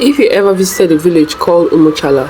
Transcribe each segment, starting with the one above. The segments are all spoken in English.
If you ever visited a village called Umuchala,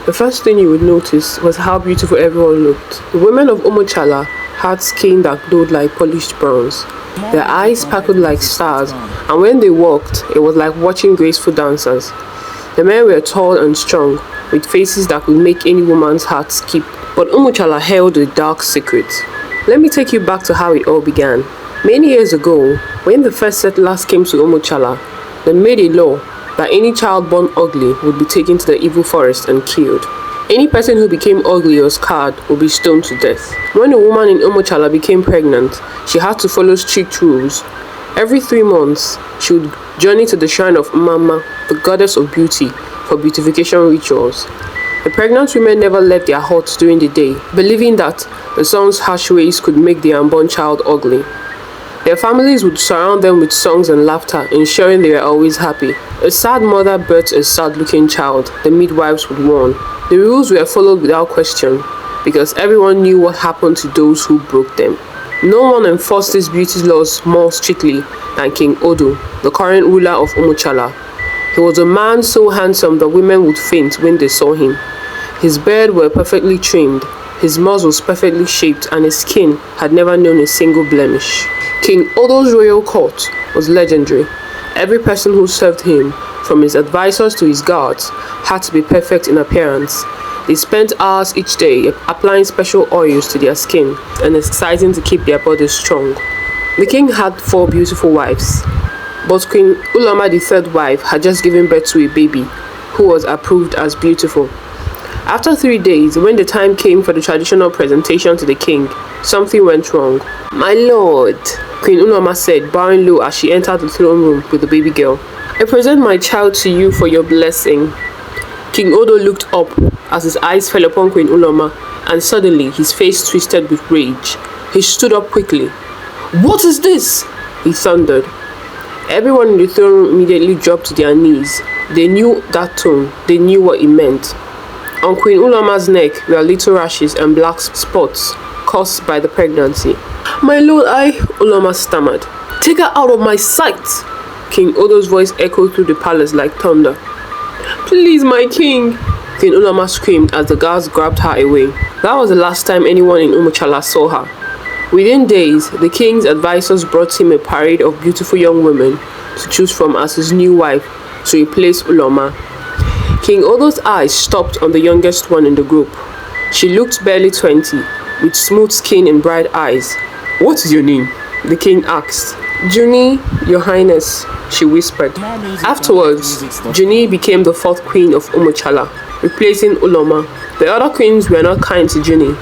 the first thing you would notice was how beautiful everyone looked. The women of Umuchala had skin that glowed like polished bronze. Their eyes sparkled like stars, and when they walked, it was like watching graceful dancers. The men were tall and strong, with faces that could make any woman's heart skip. But Umuchala held a dark secret. Let me take you back to how it all began. Many years ago, when the first settlers came to Umuchala, they made a law that any child born ugly would be taken to the evil forest and killed. Any person who became ugly or scarred would be stoned to death. When a woman in Umuchala became pregnant, she had to follow strict rules. Every 3 months, she would journey to the shrine of Mama, the goddess of beauty, for beautification rituals. The pregnant women never left their huts during the day, believing that the sun's harsh rays could make the unborn child ugly. Their families would surround them with songs and laughter, ensuring they were always happy. A sad mother births a sad-looking child, the midwives would warn. The rules were followed without question, because everyone knew what happened to those who broke them. No one enforced these beauty laws more strictly than King Odo, the current ruler of Umuchala. He was a man so handsome that women would faint when they saw him. His beard were perfectly trimmed, his muzzle was perfectly shaped, and his skin had never known a single blemish. King Odo's royal court was legendary. Every person who served him, from his advisors to his guards, had to be perfect in appearance. They spent hours each day applying special oils to their skin and exercising to keep their bodies strong. The king had 4 beautiful wives, but Queen Uloma, the 3rd wife, had just given birth to a baby who was approved as beautiful. After 3 days, when the time came for the traditional presentation to the king, something went wrong. "My lord," Queen Uloma said, bowing low as she entered the throne room with the baby girl, "I present my child to you for your blessing." King Odo looked up as his eyes fell upon Queen Uloma, and suddenly his face twisted with rage. He stood up quickly. "What is this?" he thundered. Everyone in the throne room immediately dropped to their knees. They knew that tone. They knew what it meant. On Queen Uloma's neck were little rashes and black spots caused by the pregnancy. "My lord, Uloma stammered. "Take her out of my sight!" King Odo's voice echoed through the palace like thunder. "Please, my king!" Queen Uloma screamed as the guards grabbed her away. That was the last time anyone in Umuchala saw her. Within days, the king's advisors brought him a parade of beautiful young women to choose from as his new wife to replace Uloma. King Odo's eyes stopped on the youngest one in the group. She looked barely 20, with smooth skin and bright eyes. "What is your name?" the king asked. "Juni, your highness," she whispered. Afterwards, Juni became the 4th queen of Umuchala, replacing Uloma. The other queens were not kind to Juni.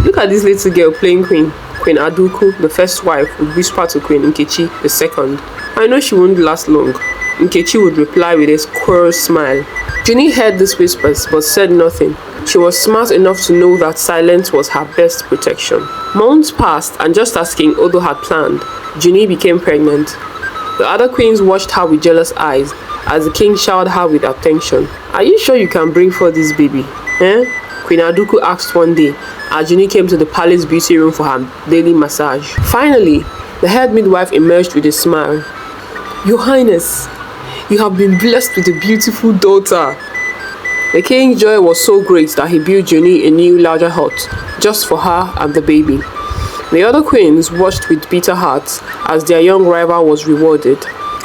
"Look at this little girl playing queen." Queen Aduku, the 1st wife, would whisper to Queen Nkechi, the 2nd. "I know she won't last long." Nkechi would reply with a squirrel smile. Juni heard these whispers but said nothing. She was smart enough to know that silence was her best protection. Months passed, and just as King Odo had planned, Juni became pregnant. The other queens watched her with jealous eyes as the king showered her with attention. "Are you sure you can bring forth this baby? Eh?" Queen Aduku asked one day as Juni came to the palace beauty room for her daily massage. Finally, the head midwife emerged with a smile. "Your highness, you have been blessed with a beautiful daughter." The king's joy was so great that he built Juni a new, larger hut, just for her and the baby. The other queens watched with bitter hearts as their young rival was rewarded.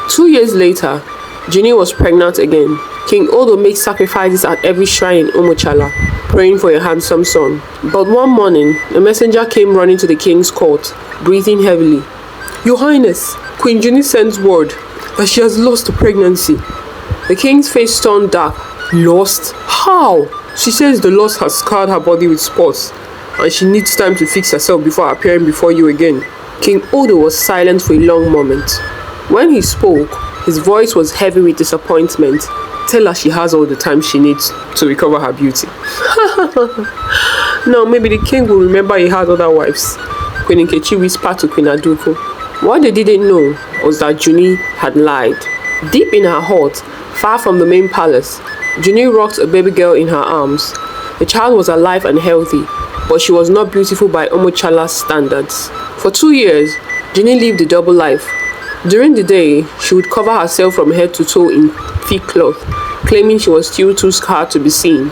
2 years later, Juni was pregnant again. King Odo made sacrifices at every shrine in Umuchala, praying for a handsome son. But one morning, a messenger came running to the king's court, breathing heavily. "Your highness, Queen Juni sends word that she has lost the pregnancy." The king's face turned dark. "Lost? How?" "She says the loss has scarred her body with spots, and she needs time to fix herself before appearing before you again." King Odo was silent for a long moment. When he spoke, his voice was heavy with disappointment. "Tell her she has all the time she needs to recover her beauty." "Now maybe the king will remember he had other wives," Queen Nkechi whispered to Queen Aduku. What they didn't know was that Juni had lied. Deep in her heart, far from the main palace, Juni rocked a baby girl in her arms. The child was alive and healthy, but she was not beautiful by Umuchala's standards. For 2 years, Juni lived a double life. During the day, she would cover herself from head to toe in thick cloth, claiming she was still too scared to be seen.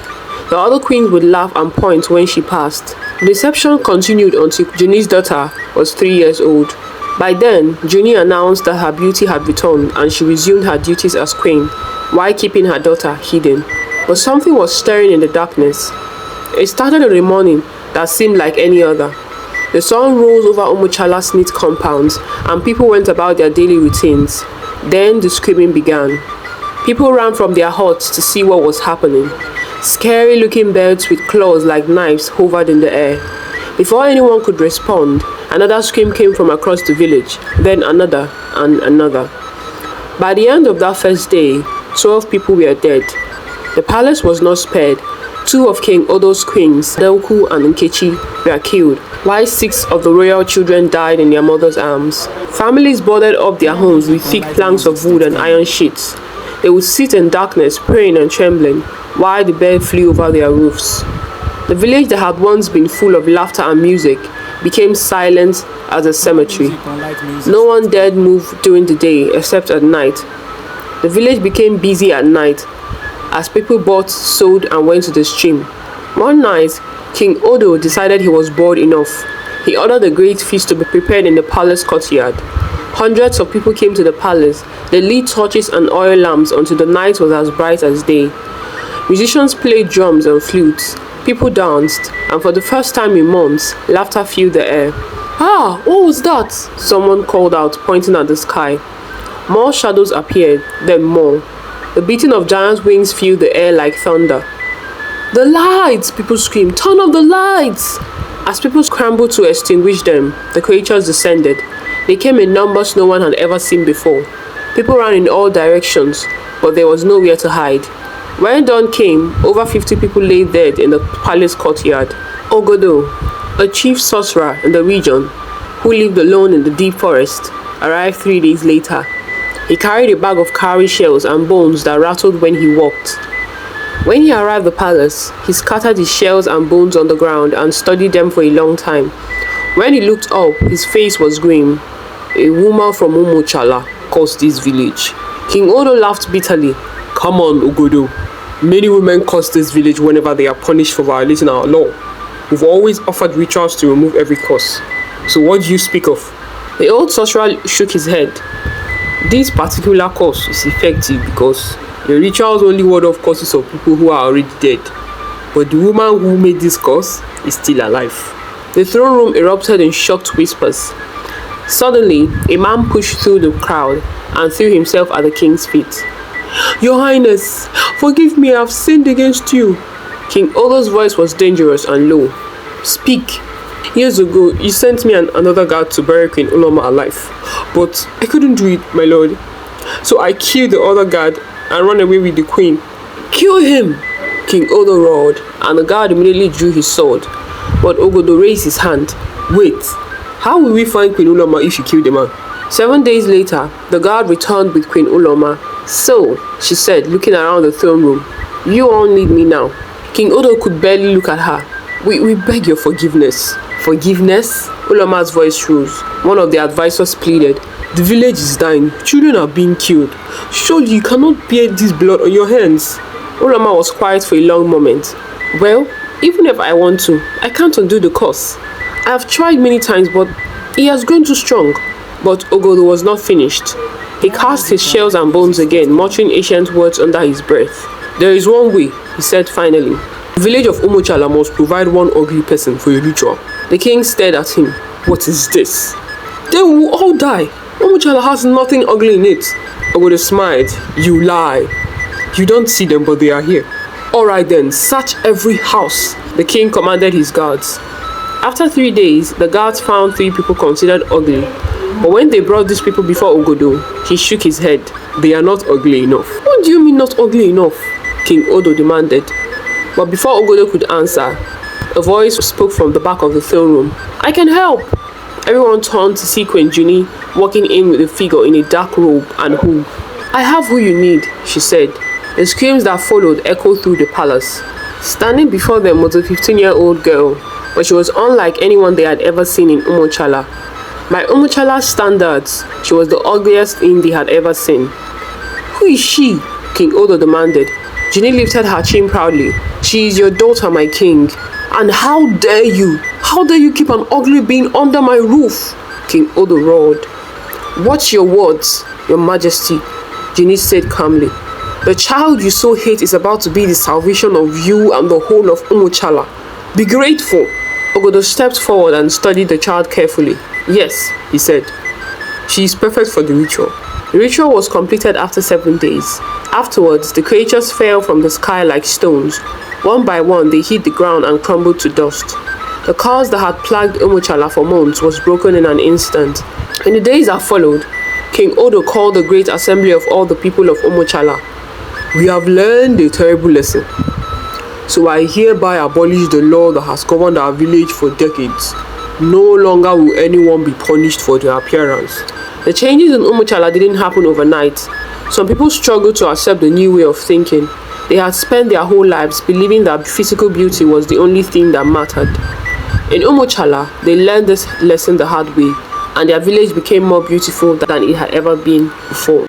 The other queens would laugh and point when she passed. The deception continued until Juni's daughter was 3 years old. By then, Juni announced that her beauty had returned and she resumed her duties as queen, while keeping her daughter hidden. But something was stirring in the darkness. It started in a morning that seemed like any other. The sun rose over Umuchala's neat compounds and people went about their daily routines. Then the screaming began. People ran from their huts to see what was happening. Scary looking birds with claws like knives hovered in the air. Before anyone could respond, another scream came from across the village, then another and another. By the end of that first day, 12 people were dead. The palace was not spared. 2 of King Odo's queens, Delku and Nkechi, were killed, while 6 of the royal children died in their mother's arms. Families boarded up their homes with thick planks of wood and iron sheets. They would sit in darkness, praying and trembling, while the birds flew over their roofs. The village that had once been full of laughter and music became silent as a cemetery. No one dared move during the day except at night. The village became busy at night as people bought, sold and went to the stream. One night, King Odo decided he was bored enough. He ordered a great feast to be prepared in the palace courtyard. Hundreds of people came to the palace. They lit torches and oil lamps until the night was as bright as day. Musicians played drums and flutes. People danced, and for the first time in months, laughter filled the air. "Ah, what was that?" someone called out, pointing at the sky. More shadows appeared, then more. The beating of giant wings filled the air like thunder. "The lights!" people screamed. "Turn off the lights!" As people scrambled to extinguish them, the creatures descended. They came in numbers no one had ever seen before. People ran in all directions, but there was nowhere to hide. When dawn came, over 50 people lay dead in the palace courtyard. Ogodo, a chief sorcerer in the region, who lived alone in the deep forest, arrived 3 days later. He carried a bag of cowrie shells and bones that rattled when he walked. When he arrived at the palace, he scattered his shells and bones on the ground and studied them for a long time. When he looked up, his face was grim. "A woman from Umuchala cursed this village." King Odo laughed bitterly. "Come on, Ogodo. Many women curse this village whenever they are punished for violating our law. We've always offered rituals to remove every curse. So what do you speak of?" The old sorcerer shook his head. "This particular curse is effective because the rituals only ward off curses of people who are already dead. But the woman who made this curse is still alive." The throne room erupted in shocked whispers. Suddenly, a man pushed through the crowd and threw himself at the king's feet. "Your Highness, forgive me, I have sinned against you." King Odo's voice was dangerous and low. "Speak. Years ago, you sent me and another guard to bury Queen Uloma alive. But I couldn't do it, my lord. So I killed the other guard and ran away with the queen." "Kill him!" King Odo roared, and the guard immediately drew his sword. But Ogodo raised his hand. "Wait, how will we find Queen Uloma if you kill the man?" 7 days later, the guard returned with Queen Uloma. "So," she said, looking around the throne room, "you all need me now." King Odo could barely look at her. We beg your forgiveness." "Forgiveness?" Uloma's voice rose. One of the advisors pleaded. "The village is dying. Children are being killed. Surely you cannot bear this blood on your hands." Uloma was quiet for a long moment. "Well, even if I want to, I can't undo the curse. I have tried many times, but he has grown too strong." But Ogodo was not finished. He cast his shells and bones again, muttering ancient words under his breath. "There is one way," he said finally. "The village of Umuchala must provide one ugly person for a ritual." The king stared at him. "What is this?" "They will all die. Umuchala has nothing ugly in it." Ogodo smiled. "You lie. You don't see them, but they are here." "Alright then, search every house," the king commanded his guards. After 3 days, the guards found 3 people considered ugly. But when they brought these people before Ogodo, he shook his head. "They are not ugly enough." "What do you mean not ugly enough?" King Odo demanded. But before Ogodo could answer, a voice spoke from the back of the throne room. "I can help." Everyone turned to see Queen Juni walking in with a figure in a dark robe and hood. "I have who you need," she said. The screams that followed echoed through the palace. Standing before them was a 15-year-old girl, but she was unlike anyone they had ever seen in Umuchala. By Umuchala's standards, she was the ugliest thing they had ever seen. Who is she? King Odo demanded. Ginny lifted her chin proudly. She is your daughter, my king. And how dare you? How dare you keep an ugly being under my roof? King Odo roared. Watch your words, your majesty, Ginny said calmly. The child you so hate is about to be the salvation of you and the whole of Umuchala. Be grateful. Ogodo stepped forward and studied the child carefully. Yes, he said. She is perfect for the ritual. The ritual was completed after 7 days. Afterwards, the creatures fell from the sky like stones. One by one, they hit the ground and crumbled to dust. The curse that had plagued Umuchala for months was broken in an instant. In the days that followed, King Odo called the great assembly of all the people of Umuchala. We have learned a terrible lesson. So I hereby abolish the law that has governed our village for decades. No longer will anyone be punished for their appearance. The changes in Umuchala didn't happen overnight. Some people struggled to accept the new way of thinking. They had spent their whole lives believing that physical beauty was the only thing that mattered. In Umuchala, they learned this lesson the hard way, and their village became more beautiful than it had ever been before.